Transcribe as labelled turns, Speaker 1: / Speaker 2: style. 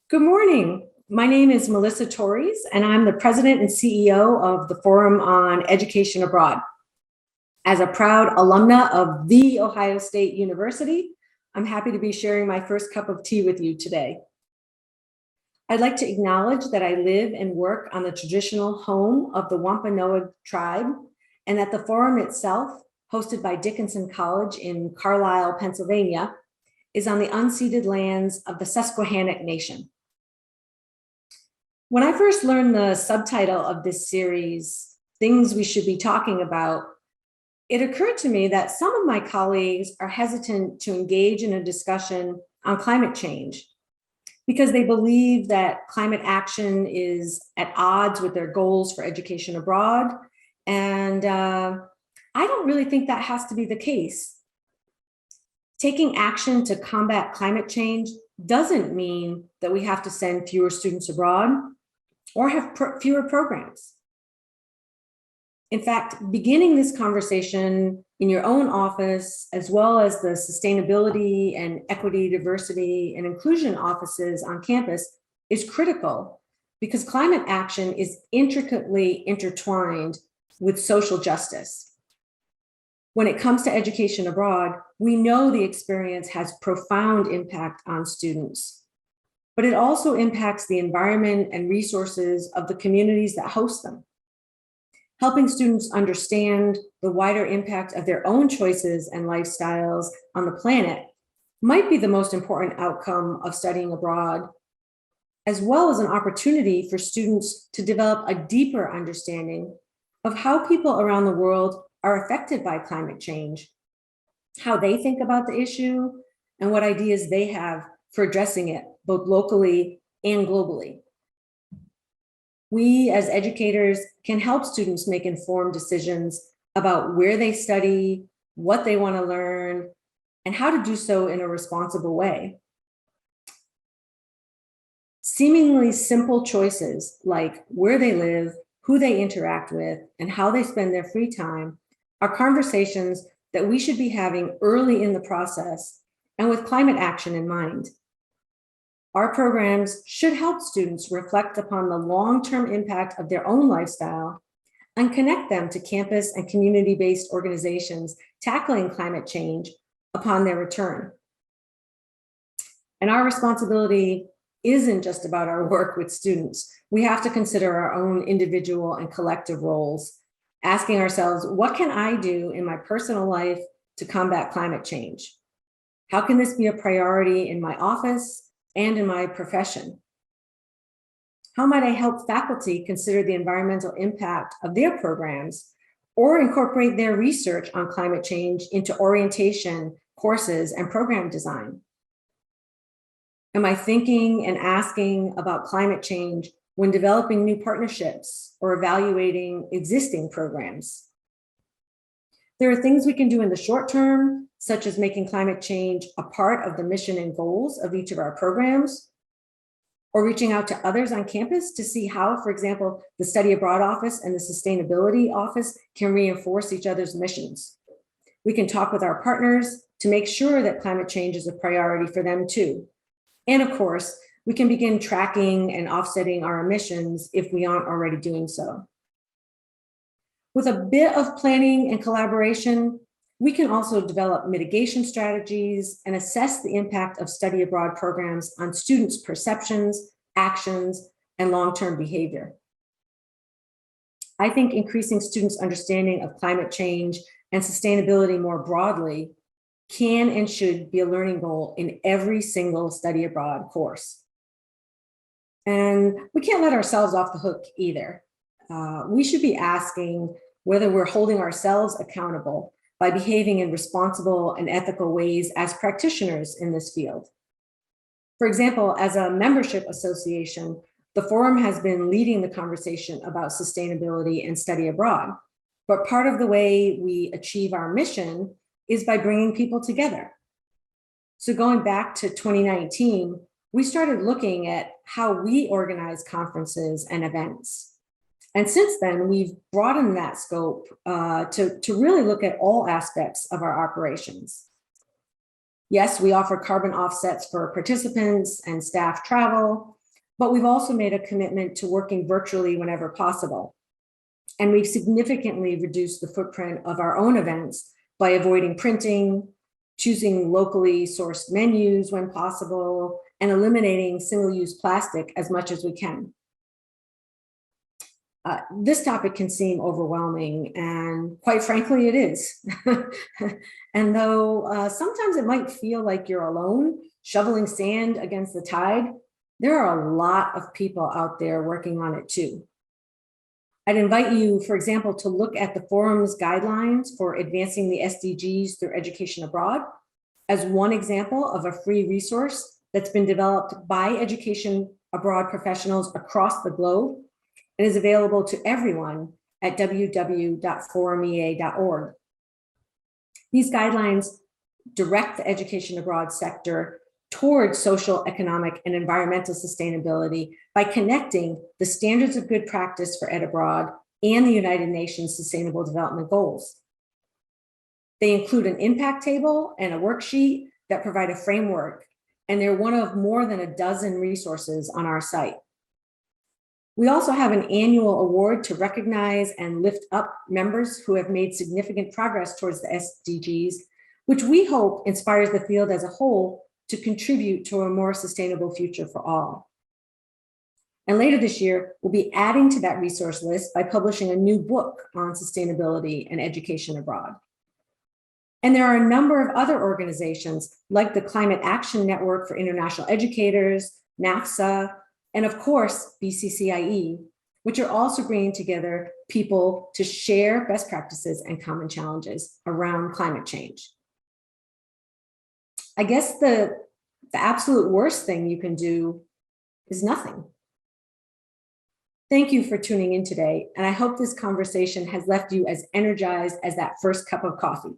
Speaker 1: Good morning. My name is Melissa Torres, and I'm the president and CEO of the Forum on Education Abroad. As a proud alumna of The Ohio State University, I'm happy to be sharing my first cup of tea with you today. I'd like to acknowledge that I live and work on the traditional home of the Wampanoag tribe, and that the forum itself, hosted by Dickinson College in Carlisle, Pennsylvania, is on the unceded lands of the Susquehannock Nation. When I first learned the subtitle of this series, Things We Should Be Talking About, it occurred to me that some of my colleagues are hesitant to engage in a discussion on climate change because they believe that climate action is at odds with their goals for education abroad. And I don't really think that has to be the case. Taking action to combat climate change doesn't mean that we have to send fewer students abroad or have fewer programs. In fact, beginning this conversation in your own office, as well as the sustainability and equity, diversity, and inclusion offices on campus is critical because climate action is intricately intertwined with social justice. When it comes to education abroad, we know the experience has profound impact on students, but it also impacts the environment and resources of the communities that host them. Helping students understand the wider impact of their own choices and lifestyles on the planet might be the most important outcome of studying abroad, as well as an opportunity for students to develop a deeper understanding of how people around the world are affected by climate change, how they think about the issue, and what ideas they have for addressing it, both locally and globally. We as educators can help students make informed decisions about where they study, what they want to learn, and how to do so in a responsible way. Seemingly simple choices like where they live, who they interact with, and how they spend their free time are conversations that we should be having early in the process and with climate action in mind. Our programs should help students reflect upon the long-term impact of their own lifestyle and connect them to campus and community-based organizations tackling climate change upon their return. And our responsibility isn't just about our work with students. We have to consider our own individual and collective roles, asking ourselves, what can I do in my personal life to combat climate change? How can this be a priority in my office and in my profession? How might I help faculty consider the environmental impact of their programs or incorporate their research on climate change into orientation, courses, and program design? Am I thinking and asking about climate change when developing new partnerships or evaluating existing programs? There are things we can do in the short term, such as making climate change a part of the mission and goals of each of our programs, or reaching out to others on campus to see how, for example, the Study Abroad Office and the Sustainability Office can reinforce each other's missions. We can talk with our partners to make sure that climate change is a priority for them too. And of course, we can begin tracking and offsetting our emissions if we aren't already doing so. With a bit of planning and collaboration, we can also develop mitigation strategies and assess the impact of study abroad programs on students' perceptions, actions, and long-term behavior. I think increasing students' understanding of climate change and sustainability more broadly can and should be a learning goal in every single study abroad course. And we can't let ourselves off the hook either. We should be asking whether we're holding ourselves accountable by behaving in responsible and ethical ways as practitioners in this field. For example, as a membership association, the Forum has been leading the conversation about sustainability and study abroad. But part of the way we achieve our mission is by bringing people together. So going back to 2019, we started looking at how we organize conferences and events. And since then, we've broadened that scope to really look at all aspects of our operations. Yes, we offer carbon offsets for participants and staff travel, but we've also made a commitment to working virtually whenever possible. And we've significantly reduced the footprint of our own events by avoiding printing, choosing locally sourced menus when possible, and eliminating single-use plastic as much as we can. This topic can seem overwhelming, and quite frankly, it is. And though sometimes it might feel like you're alone, shoveling sand against the tide, there are a lot of people out there working on it too. I'd invite you, for example, to look at the forum's guidelines for advancing the SDGs through education abroad as one example of a free resource that's been developed by education abroad professionals across the globe and is available to everyone at www.forumea.org. These guidelines direct the education abroad sector towards social, economic, and environmental sustainability by connecting the standards of good practice for ed abroad and the United Nations Sustainable Development Goals. They include an impact table and a worksheet that provide a framework, and they're one of more than a dozen resources on our site. We also have an annual award to recognize and lift up members who have made significant progress towards the SDGs, which we hope inspires the field as a whole to contribute to a more sustainable future for all. And later this year, we'll be adding to that resource list by publishing a new book on sustainability and education abroad. And there are a number of other organizations like the Climate Action Network for International Educators, NAFSA, and of course, BCCIE, which are also bringing together people to share best practices and common challenges around climate change. I guess the absolute worst thing you can do is nothing. Thank you for tuning in today, and I hope this conversation has left you as energized as that first cup of coffee.